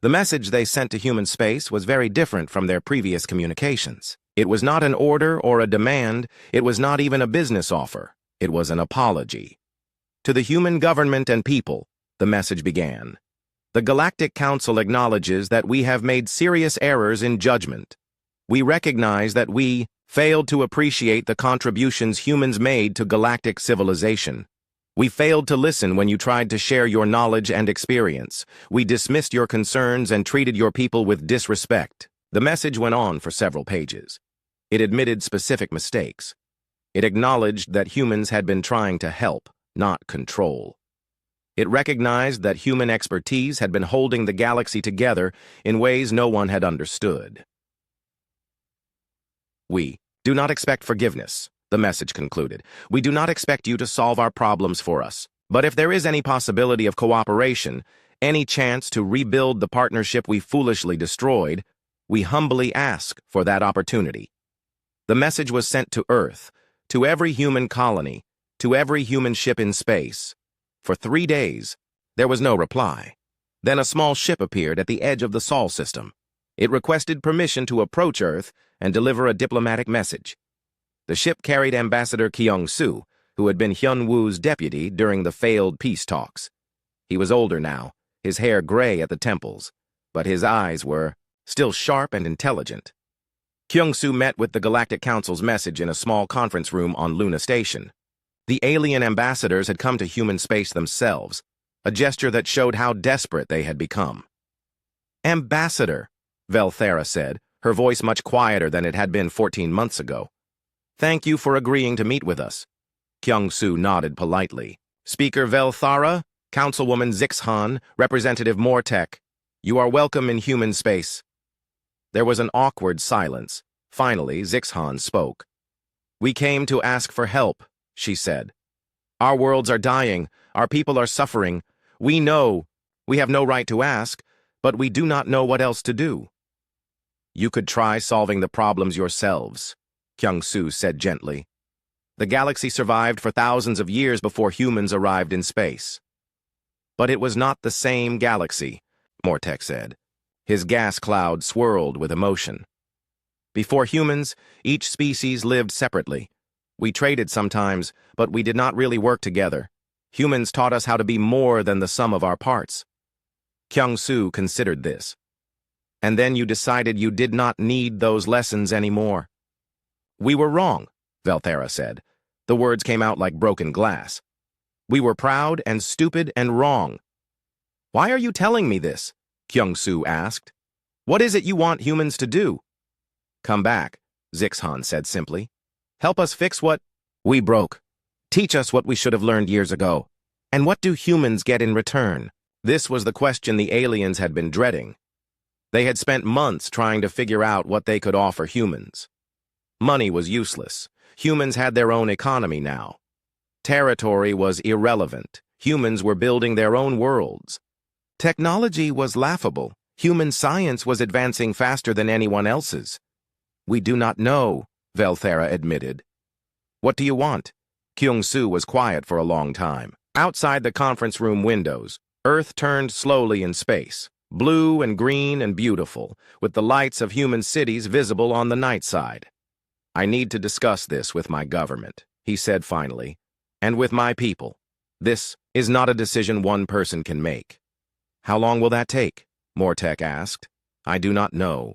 The message they sent to human space was very different from their previous communications. It was not an order or a demand. It was not even a business offer. It was an apology. "To the human government and people," the message began. "The Galactic Council acknowledges that we have made serious errors in judgment. We recognize that we failed to appreciate the contributions humans made to galactic civilization. We failed to listen when you tried to share your knowledge and experience. We dismissed your concerns and treated your people with disrespect." The message went on for several pages. It admitted specific mistakes. It acknowledged that humans had been trying to help, not control. It recognized that human expertise had been holding the galaxy together in ways no one had understood. "We do not expect forgiveness," the message concluded. "We do not expect you to solve our problems for us. But if there is any possibility of cooperation, any chance to rebuild the partnership we foolishly destroyed, we humbly ask for that opportunity." The message was sent to Earth, to every human colony, to every human ship in space. For 3 days, there was no reply. Then a small ship appeared at the edge of the Sol system. It requested permission to approach Earth and deliver a diplomatic message. The ship carried Ambassador Kyung-Soo, who had been Hyun-Woo's deputy during the failed peace talks. He was older now, his hair gray at the temples, but his eyes were still sharp and intelligent. Kyung-Soo met with the Galactic Council's message in a small conference room on Luna Station. The alien ambassadors had come to human space themselves, a gesture that showed how desperate they had become. "Ambassador," Velthera said, her voice much quieter than it had been 14 months ago. "Thank you for agreeing to meet with us." Kyung-Soo nodded politely. Speaker Velthara, Councilwoman Zixhan, Representative Mortek, you are welcome in human space. There was an awkward silence. Finally, Zixhan spoke. We came to ask for help, she said. Our worlds are dying. Our people are suffering. We know. We have no right to ask, but we do not know what else to do. You could try solving the problems yourselves, Kyung-Soo said gently. The galaxy survived for thousands of years before humans arrived in space. But it was not the same galaxy, Mortek said. His gas cloud swirled with emotion. Before humans, each species lived separately. We traded sometimes, but we did not really work together. Humans taught us how to be more than the sum of our parts. Kyung-Soo considered this. And then you decided you did not need those lessons anymore. We were wrong, Velthara said. The words came out like broken glass. We were proud and stupid and wrong. Why are you telling me this? Kyung-Soo asked. What is it you want humans to do? Come back, Zixhan said simply. Help us fix what we broke. Teach us what we should have learned years ago. And what do humans get in return? This was the question the aliens had been dreading. They had spent months trying to figure out what they could offer humans. Money was useless. Humans had their own economy now. Territory was irrelevant. Humans were building their own worlds. Technology was laughable. Human science was advancing faster than anyone else's. We do not know, Velthara admitted. What do you want? Kyung-Soo was quiet for a long time. Outside the conference room windows, Earth turned slowly in space, blue and green and beautiful, with the lights of human cities visible on the night side. I need to discuss this with my government, he said finally, and with my people. This is not a decision one person can make. How long will that take? Mortek asked. I do not know.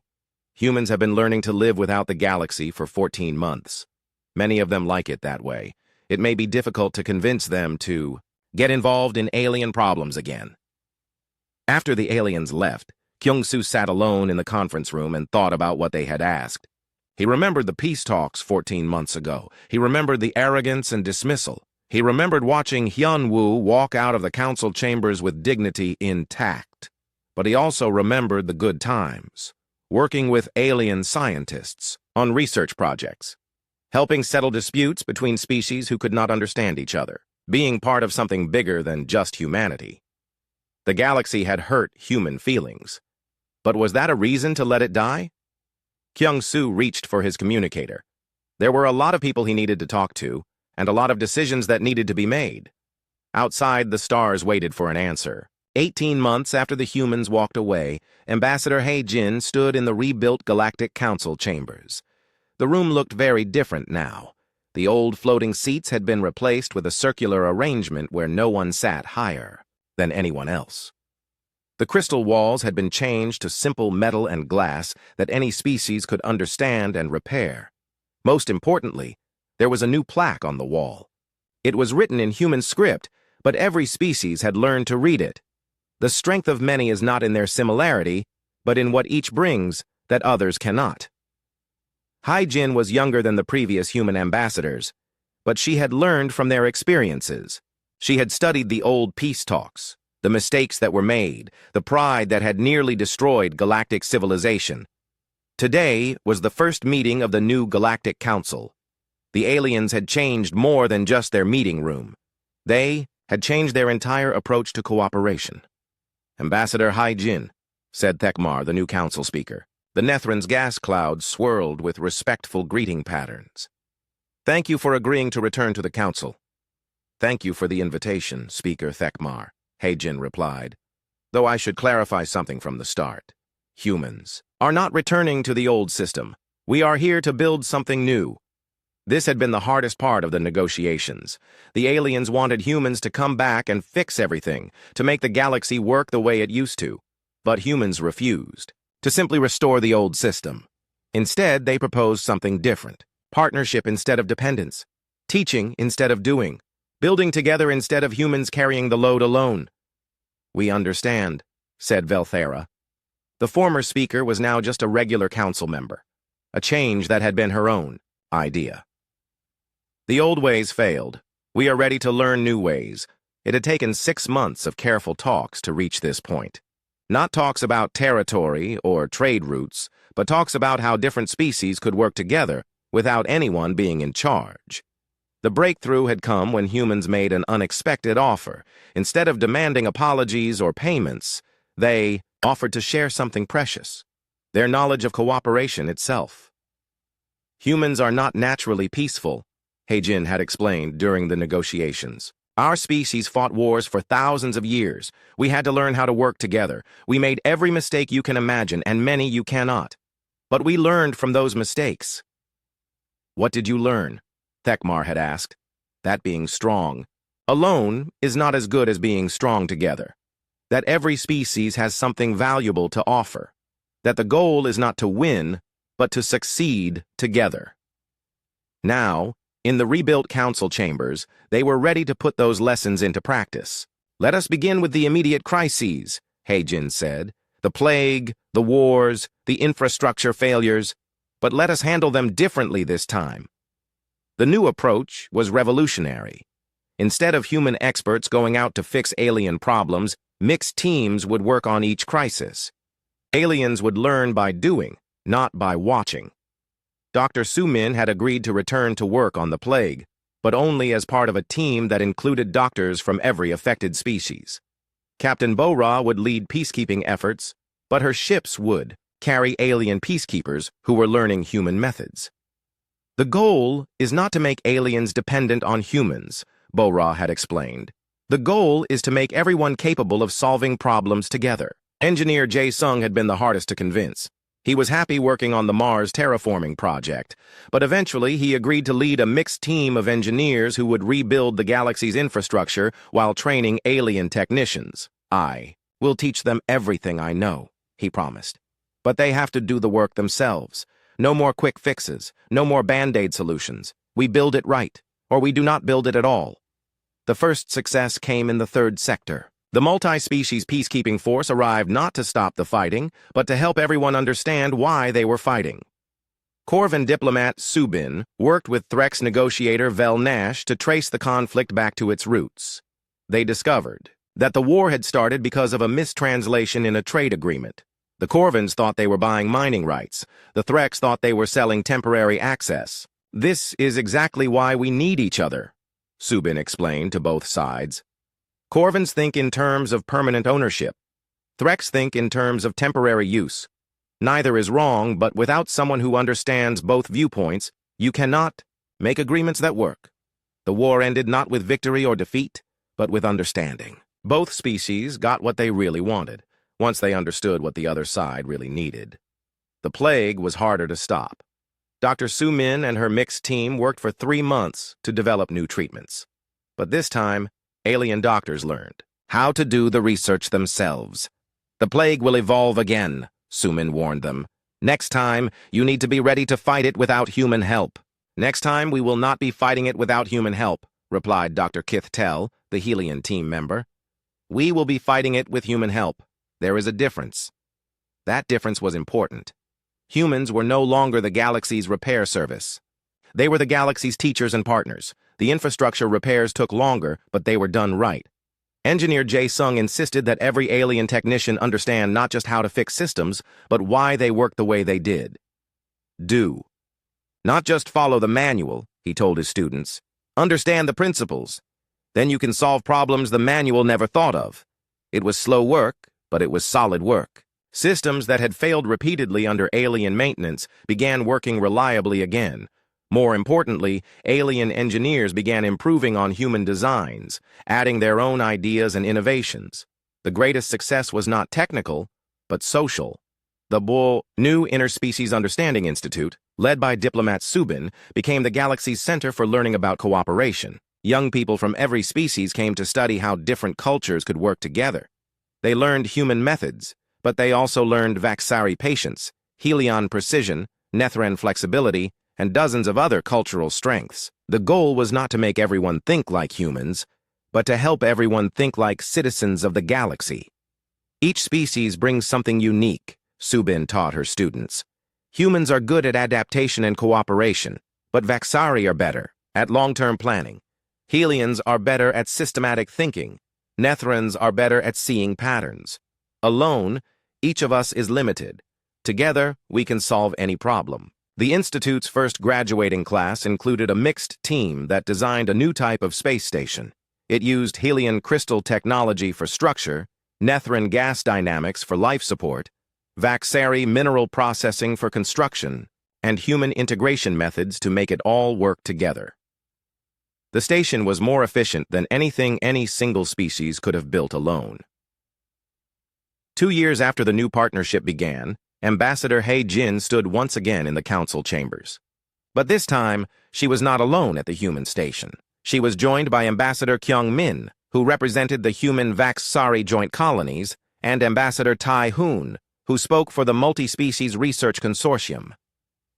Humans have been learning to live without the galaxy for 14 months. Many of them like it that way. It may be difficult to convince them to get involved in alien problems again. After the aliens left, Kyung-Soo sat alone in the conference room and thought about what they had asked. He remembered the peace talks 14 months ago. He remembered the arrogance and dismissal. He remembered watching Hyun-Woo walk out of the council chambers with dignity intact. But he also remembered the good times, working with alien scientists on research projects, helping settle disputes between species who could not understand each other, being part of something bigger than just humanity. The galaxy had hurt human feelings. But was that a reason to let it die? Kyung-Soo reached for his communicator. There were a lot of people he needed to talk to, and a lot of decisions that needed to be made. Outside, the stars waited for an answer. 18 months after the humans walked away, Ambassador Hae-jin stood in the rebuilt Galactic Council chambers. The room looked very different now. The old floating seats had been replaced with a circular arrangement where no one sat higher than anyone else. The crystal walls had been changed to simple metal and glass that any species could understand and repair. Most importantly, there was a new plaque on the wall. It was written in human script, but every species had learned to read it. The strength of many is not in their similarity, but in what each brings that others cannot. Hae-jin was younger than the previous human ambassadors, but she had learned from their experiences. She had studied the old peace talks, the mistakes that were made, the pride that had nearly destroyed galactic civilization. Today was the first meeting of the new Galactic Council. The aliens had changed more than just their meeting room. They had changed their entire approach to cooperation. Ambassador Hae-jin, said Thekmar, the new council speaker. The Nethran's gas cloud swirled with respectful greeting patterns. Thank you for agreeing to return to the council. Thank you for the invitation, Speaker Thekmar, Hae-jin replied. Though I should clarify something from the start. Humans are not returning to the old system. We are here to build something new. This had been the hardest part of the negotiations. The aliens wanted humans to come back and fix everything, to make the galaxy work the way it used to. But humans refused to simply restore the old system. Instead, they proposed something different. Partnership instead of dependence. Teaching instead of doing. Building together instead of humans carrying the load alone. We understand, said Velthara. The former speaker was now just a regular council member. A change that had been her own idea. The old ways failed. We are ready to learn new ways, It had taken 6 months of careful talks to reach this point. Not talks about territory or trade routes, but talks about how different species could work together without anyone being in charge. The breakthrough had come when humans made an unexpected offer. Instead of demanding apologies or payments, they offered to share something precious, their knowledge of cooperation itself. Humans are not naturally peaceful, Heijin had explained during the negotiations. Our species fought wars for thousands of years. We had to learn how to work together. We made every mistake you can imagine, and many you cannot. But we learned from those mistakes. What did you learn? Thekmar had asked. That being strong alone is not as good as being strong together. That every species has something valuable to offer. That the goal is not to win, but to succeed together. Now, in the rebuilt council chambers, they were ready to put those lessons into practice. Let us begin with the immediate crises, Heijin said. The plague, the wars, the infrastructure failures. But let us handle them differently this time. The new approach was revolutionary. Instead of human experts going out to fix alien problems, mixed teams would work on each crisis. Aliens would learn by doing, not by watching. Dr. Sumin had agreed to return to work on the plague, but only as part of a team that included doctors from every affected species. Captain Bora would lead peacekeeping efforts, but her ships would carry alien peacekeepers who were learning human methods. The goal is not to make aliens dependent on humans, Bora had explained. The goal is to make everyone capable of solving problems together. Engineer Jae-sung had been the hardest to convince. He was happy working on the Mars terraforming project, but eventually he agreed to lead a mixed team of engineers who would rebuild the galaxy's infrastructure while training alien technicians. I will teach them everything I know, he promised. But they have to do the work themselves. No more quick fixes, no more band-aid solutions. We build it right, or we do not build it at all. The first success came in the third sector. The multi-species peacekeeping force arrived not to stop the fighting, but to help everyone understand why they were fighting. Corvan diplomat Subin worked with Threx negotiator Vel Nash to trace the conflict back to its roots. They discovered that the war had started because of a mistranslation in a trade agreement. The Corvans thought they were buying mining rights. The Threx thought they were selling temporary access. This is exactly why we need each other, Subin explained to both sides. Corvans think in terms of permanent ownership. Threx think in terms of temporary use. Neither is wrong, but without someone who understands both viewpoints, you cannot make agreements that work. The war ended not with victory or defeat, but with understanding. Both species got what they really wanted, once they understood what the other side really needed. The plague was harder to stop. Dr. Sumin and her mixed team worked for 3 months to develop new treatments. But this time, alien doctors learned how to do the research themselves. The plague will evolve again, Sumin warned them. Next time, you need to be ready to fight it without human help. Next time, we will not be fighting it without human help, replied Dr. Kith Tell, the Helion team member. We will be fighting it with human help. There is a difference. That difference was important. Humans were no longer the galaxy's repair service. They were the galaxy's teachers and partners. The infrastructure repairs took longer, but they were done right. Engineer Jae-sung insisted that every alien technician understand not just how to fix systems, but why they work the way they did. Do. Not just follow the manual, he told his students. Understand the principles. Then you can solve problems the manual never thought of. It was slow work, but it was solid work. Systems that had failed repeatedly under alien maintenance began working reliably again. More importantly, alien engineers began improving on human designs, adding their own ideas and innovations. The greatest success was not technical, but social. The new Interspecies Understanding Institute, led by diplomat Subin, became the galaxy's center for learning about cooperation. Young people from every species came to study how different cultures could work together. They learned human methods, but they also learned Vaxari patience, Helion precision, Nethran flexibility, and dozens of other cultural strengths. The goal was not to make everyone think like humans, but to help everyone think like citizens of the galaxy. Each species brings something unique, Subin taught her students. Humans are good at adaptation and cooperation, but Vaxari are better at long-term planning. Helians are better at systematic thinking. Netherans are better at seeing patterns. Alone, each of us is limited. Together, we can solve any problem. The Institute's first graduating class included a mixed team that designed a new type of space station. It used Helian crystal technology for structure, Netheran gas dynamics for life support, Vaxari mineral processing for construction, and human integration methods to make it all work together. The station was more efficient than anything any single species could have built alone. 2 years after the new partnership began, Ambassador He Jin stood once again in the council chambers. But this time, she was not alone at the human station. She was joined by Ambassador Kyung Min, who represented the human Vaxari joint colonies, and Ambassador Tai Hoon, who spoke for the Multi-Species Research Consortium.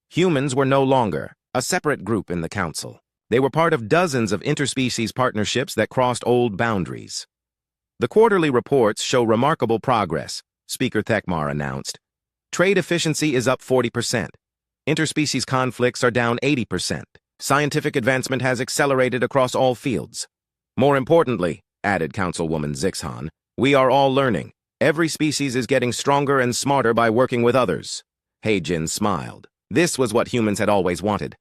Humans were no longer a separate group in the council. They were part of dozens of interspecies partnerships that crossed old boundaries. The quarterly reports show remarkable progress, Speaker Thekmar announced. Trade efficiency is up 40%. Interspecies conflicts are down 80%. Scientific advancement has accelerated across all fields. More importantly, added Councilwoman Zixhan, we are all learning. Every species is getting stronger and smarter by working with others. He Jin smiled. This was what humans had always wanted.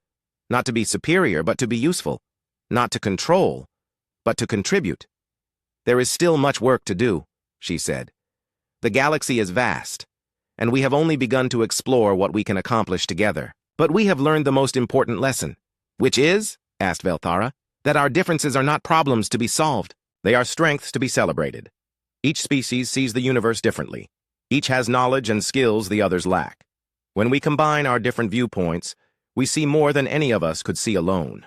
Not to be superior, but to be useful. Not to control, but to contribute. There is still much work to do, she said. The galaxy is vast, and we have only begun to explore what we can accomplish together. But we have learned the most important lesson. Which is, asked Velthara, that our differences are not problems to be solved. They are strengths to be celebrated. Each species sees the universe differently. Each has knowledge and skills the others lack. When we combine our different viewpoints, we see more than any of us could see alone.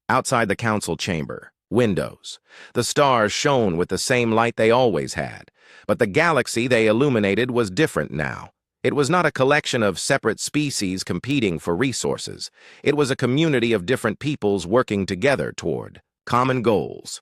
Outside the council chamber, windows. The stars shone with the same light they always had, but the galaxy they illuminated was different now. It was not a collection of separate species competing for resources. It was a community of different peoples working together toward common goals.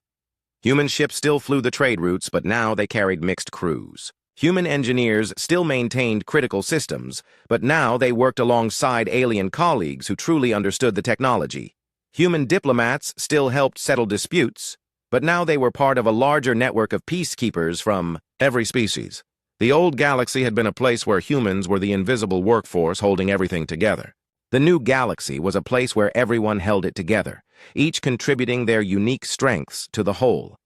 Human ships still flew the trade routes, but now they carried mixed crews. Human engineers still maintained critical systems, but now they worked alongside alien colleagues who truly understood the technology. Human diplomats still helped settle disputes, but now they were part of a larger network of peacekeepers from every species. The old galaxy had been a place where humans were the invisible workforce holding everything together. The new galaxy was a place where everyone held it together, each contributing their unique strengths to the whole.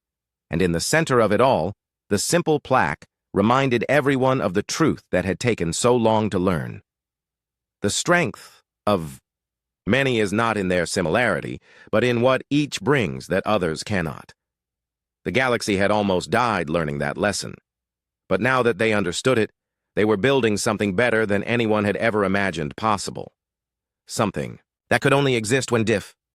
And in the center of it all, the simple plaque reminded everyone of the truth that had taken so long to learn. The strength of many is not in their similarity, but in what each brings that others cannot. The galaxy had almost died learning that lesson. But now that they understood it, they were building something better than anyone had ever imagined possible. Something that could only exist when